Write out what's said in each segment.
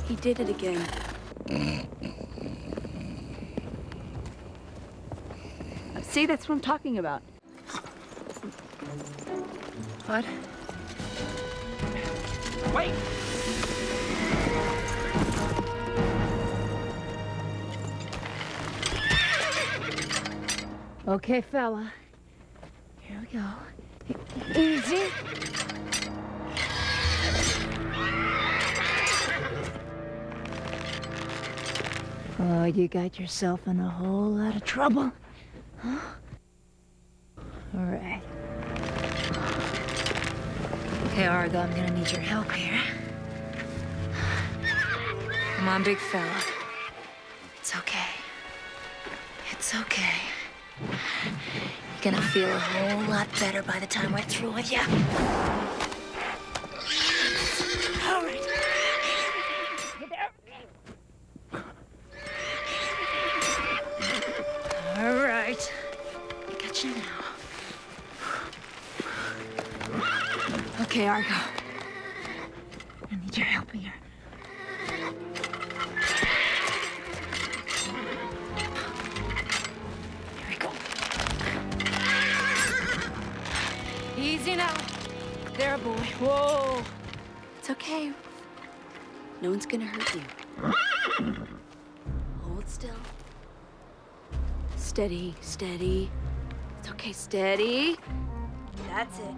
He did it again. See, that's what I'm talking about. What? Wait! Okay, fella. Here we go. Easy. Oh, you got yourself in a whole lot of trouble. Huh? All right. Okay, Argo, I'm gonna need your help here. Come on, big fella. It's okay. It's okay. You're gonna feel a whole lot better by the time we're through with you. All right. All right. I got you now. Okay, Argo. I need your help here. Here we go. Easy now. There, boy. Whoa. It's okay. No one's gonna hurt you. Hold still. Steady, steady. It's okay, steady. That's it.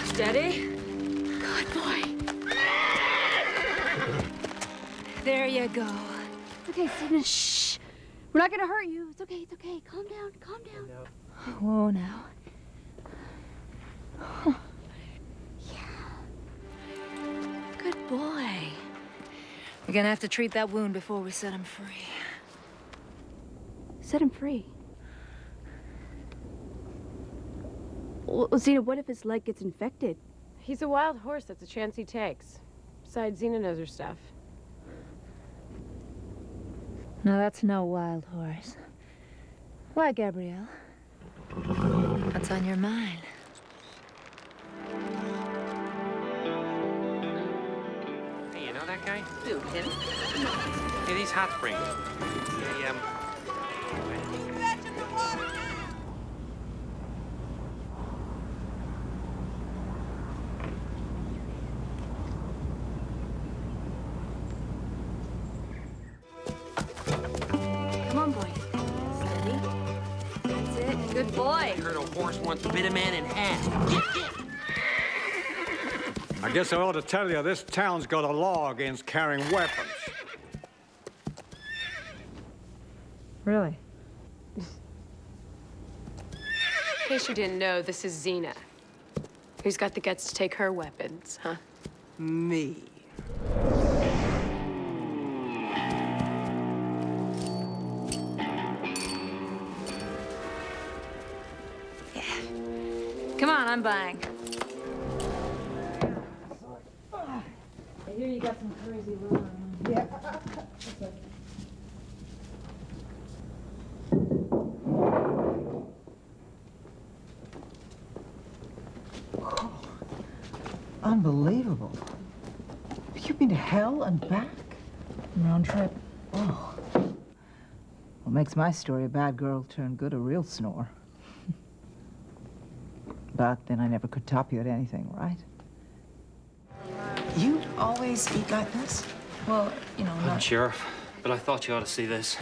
Steady. Good boy. There you go. Okay, Xena, shh. We're not gonna hurt you. It's okay, it's okay. Calm down, calm down. Whoa, now. Good boy. We're gonna have to treat that wound before we set him free. Set him free. Well, Xena, what if his leg gets infected? He's a wild horse. That's a chance he takes. Besides, Xena knows her stuff. No, that's no wild horse. Why, Gabrielle? What's on your mind? Hey, you know that guy? Who, him? Hey, these hot springs. Yeah, Come on, boy. Steady. That's it. Good boy. I heard a horse once bit a man in half. I guess I ought to tell you, this town's got a law against carrying weapons. Really? In case you didn't know, this is Xena. Who's got the guts to take her weapons, huh? Me. Come on, I'm buying. I hear you got some crazy rumor around here. Unbelievable. You've been to hell and back? Round trip. Oh. What makes my story a bad girl turn good a real snore. But then I never could top you at anything, right? You always eat like this? Well, you know, I'm not... sheriff, but I thought you ought to see this.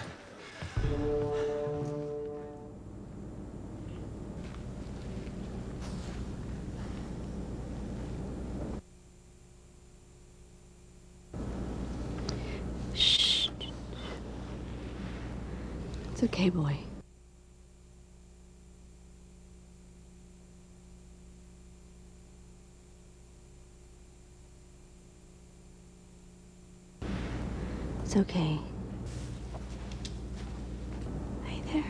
Shh. It's okay, boy. It's okay. Hey there.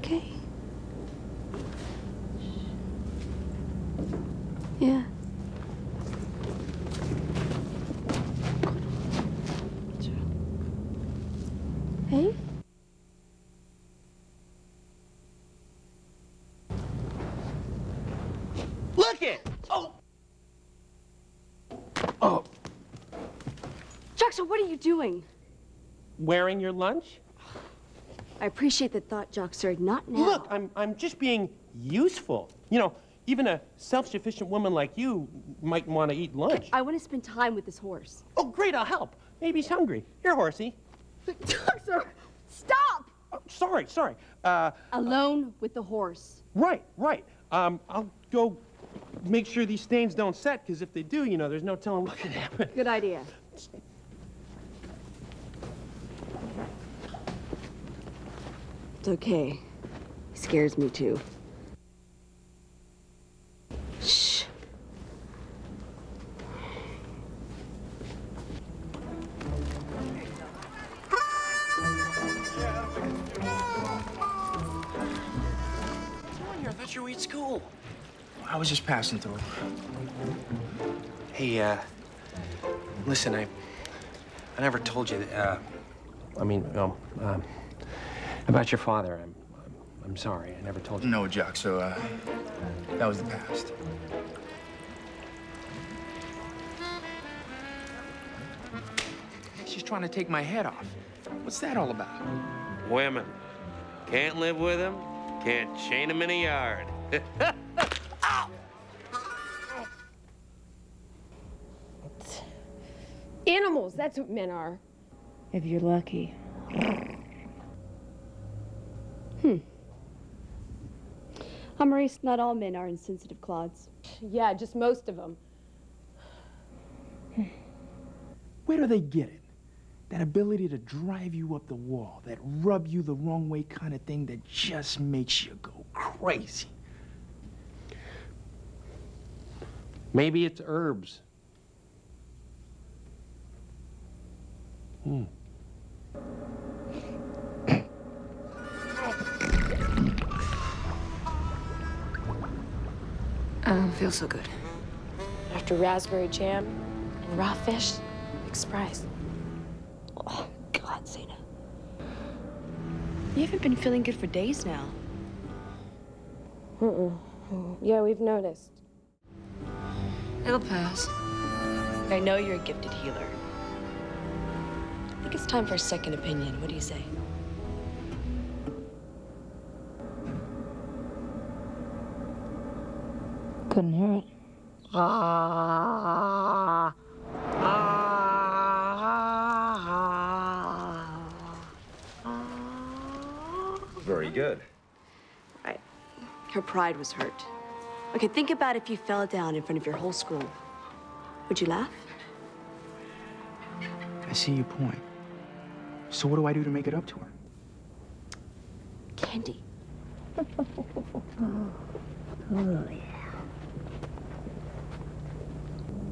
okay? Yeah. Hey? Look it! Oh! Oh. Joxer, what are you doing? Wearing your lunch? I appreciate the thought, Joxer. Not now. Look, I'm just being useful. You know, even a self-sufficient woman like you might want to eat lunch. I want to spend time with this horse. Oh, great, I'll help. Maybe he's hungry. Here, horsey. Joxer, stop! Oh, sorry. Alone with the horse. Right. I'll go make sure these stains don't set, because if they do, you know, there's no telling what could happen. Good idea. It's okay. He scares me too. Shh. I thought you were at school. I was just passing through. Hey, listen, I never told you that, about your father. I'm sorry. I never told you. No, Jock, so, that was the past. She's trying to take my head off. What's that all about? Women. Can't live with them, can't chain them in a yard. Animals, that's what men are. If you're lucky. Maurice, not all men are insensitive clods. Yeah, just most of them. Where do they get it? That ability to drive you up the wall, that rub you the wrong way kind of thing that just makes you go crazy. Maybe it's herbs. I don't feel so good. After raspberry jam and raw fish, big surprise. Oh, God, Xena. You haven't been feeling good for days now. Yeah, we've noticed. It'll pass. I know you're a gifted healer. I think it's time for a second opinion. What do you say? Couldn't hear it. Very good. Right. Her pride was hurt. Okay, think about if you fell down in front of your whole school. Would you laugh? I see your point. So what do I do to make it up to her? Candy.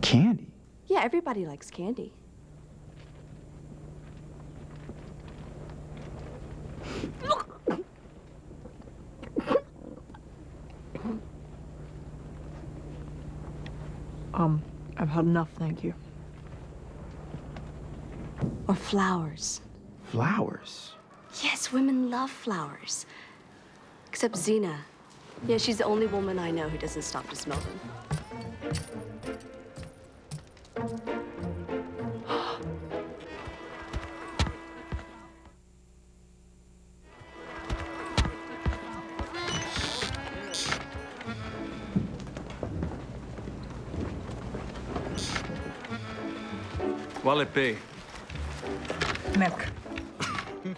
Candy? Yeah, everybody likes candy. I've had enough, thank you. Or flowers. Flowers? Yes, women love flowers. Except Xena. Yeah, she's the only woman I know who doesn't stop to smell them. What'll it be? Milk.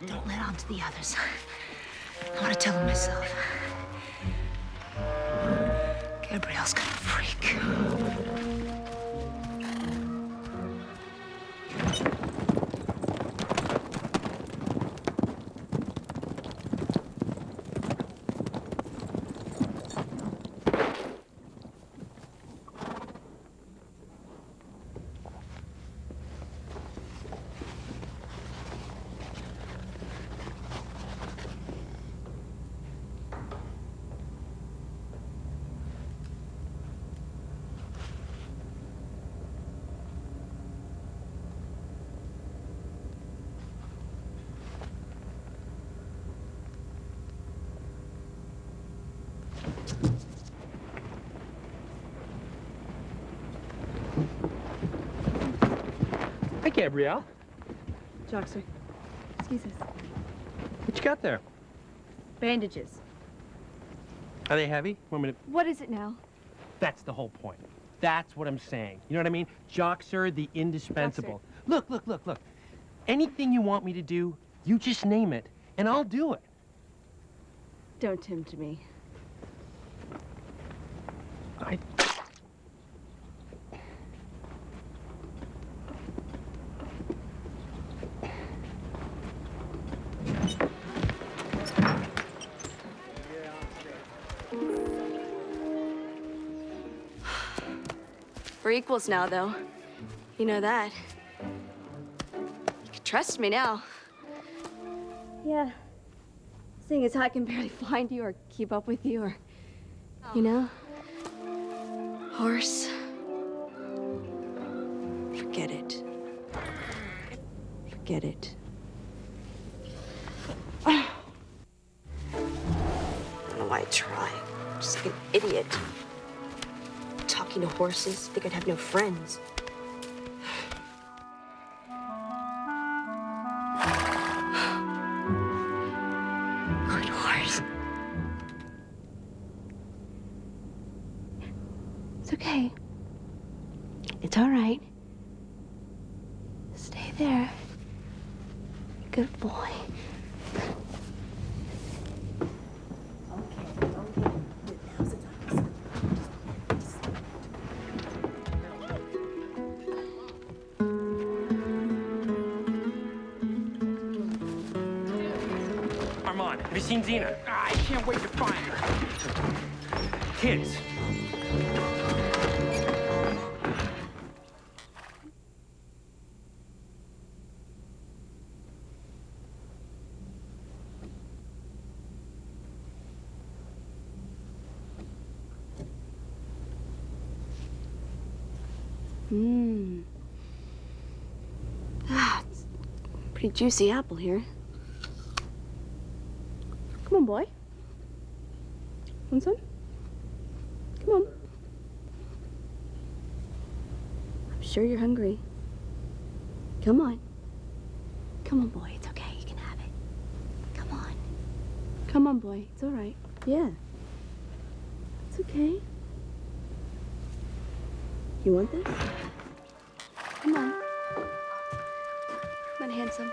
Don't let on to the others. I want to tell them myself. Gabrielle's gonna freak. Hi, Gabrielle. Joxer, excuse us. What you got there? Bandages. Are they heavy? Want me to... What is it now? That's the whole point. That's what I'm saying. You know what I mean? Joxer, the indispensable. Look. Anything you want me to do, you just name it, and I'll do it. Don't tempt me. I... We're equals now, though. You know that. You can trust me now. Yeah. Seeing as I can barely find you or keep up with you or, you know? Horse. Forget it. Forget it. I don't know why I try. I'm just like an idiot. Talking to horses, think I'd have no friends. Good horse. It's okay. It's all right. Stay there. Good boy. Armand, have you seen Xena? I can't wait to find her. Kids. It's a pretty juicy apple here. Come on, boy. Want some? Come on. I'm sure you're hungry. Come on. Come on, boy. It's okay. You can have it. Come on. Come on, boy. It's all right. Yeah. It's okay. You want this? Come on. Come on, handsome.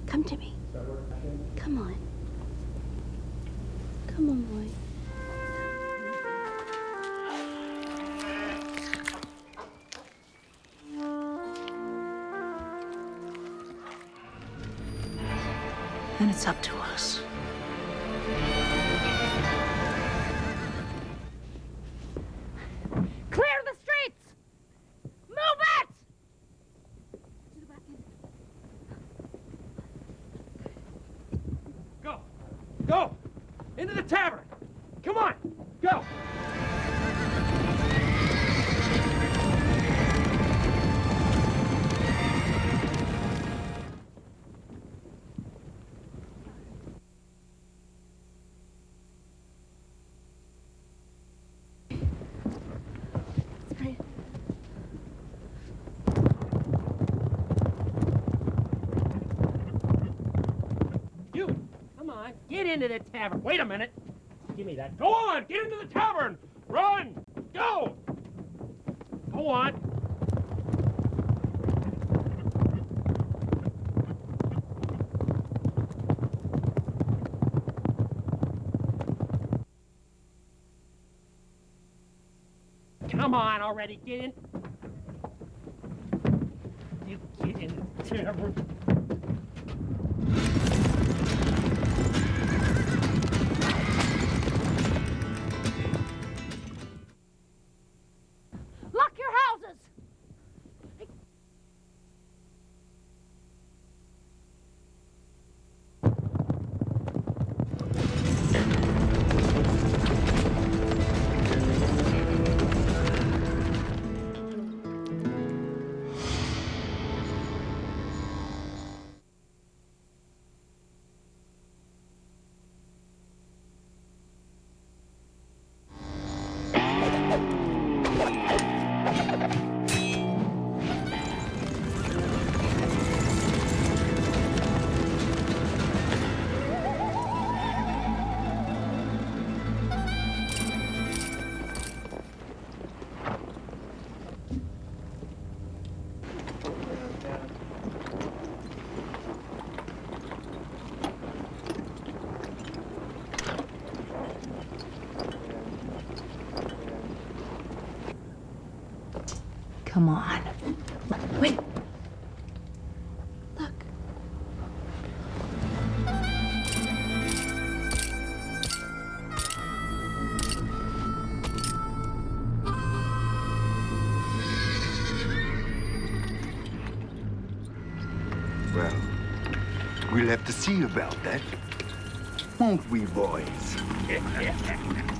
Come to me. Come on. Come on, boy. And it's up to us. Clear the streets! Move it! Go! Into the tavern! Come on! Go! It's great. You! Come on, get into the tavern. Wait a minute. Give me that. Go on! Get into the tavern! Run! Go! Go on. Come on already, get in. You get in the tavern. Lock your houses! Come on. Wait. Look. Well, we'll have to see about that. Won't we, boys?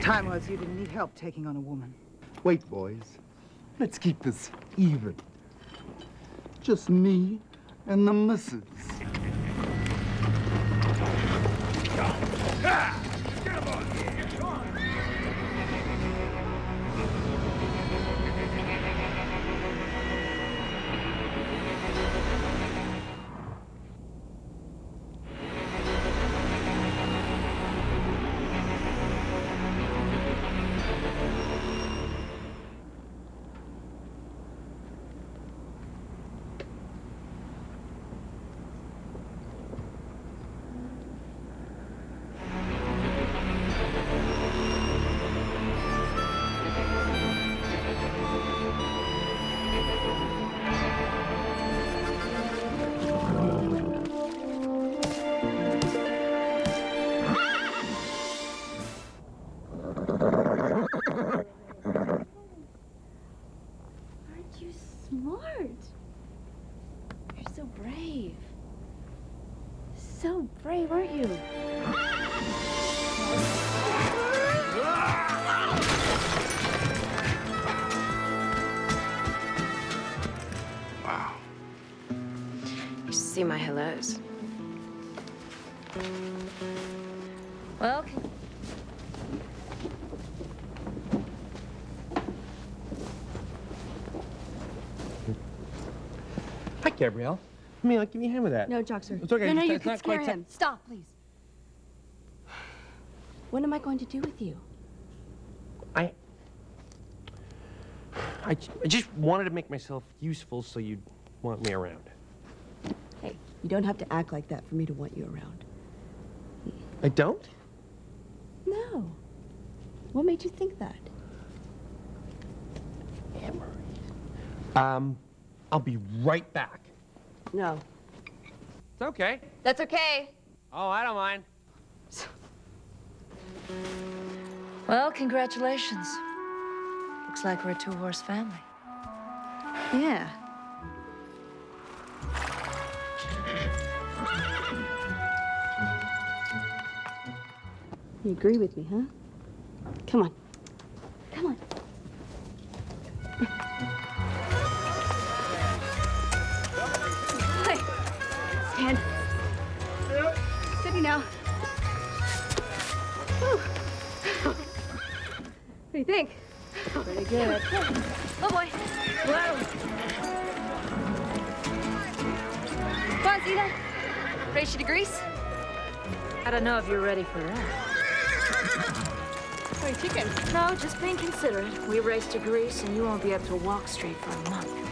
Time was you didn't need help taking on a woman. Wait, boys. Let's keep this even. Just me and the missus. Aren't you smart? You're so brave. So brave, aren't you? Wow. You should see my hellos. Well, Hi, Gabrielle. I mean, give me a hand with that. No, Joxer. It's okay. No, It's you not could scare quite him. Stop, please. What am I going to do with you? I just wanted to make myself useful so you'd want me around. Hey, you don't have to act like that for me to want you around. I don't? No. What made you think that? Anne-Marie. I'll be right back. No. It's okay. That's okay. Oh, I don't mind. well, congratulations. Looks like we're a two-horse family. Yeah. You agree with me, huh? Come on. Come on. Hey, stand. Steady now. Whew. What do you think? Pretty good. Oh boy. Whoa. Come on, Xena. Race you to grease? I don't know if you're ready for that. Sorry, chicken. No, just being considerate. We race to Greece, and you won't be able to walk straight for a month.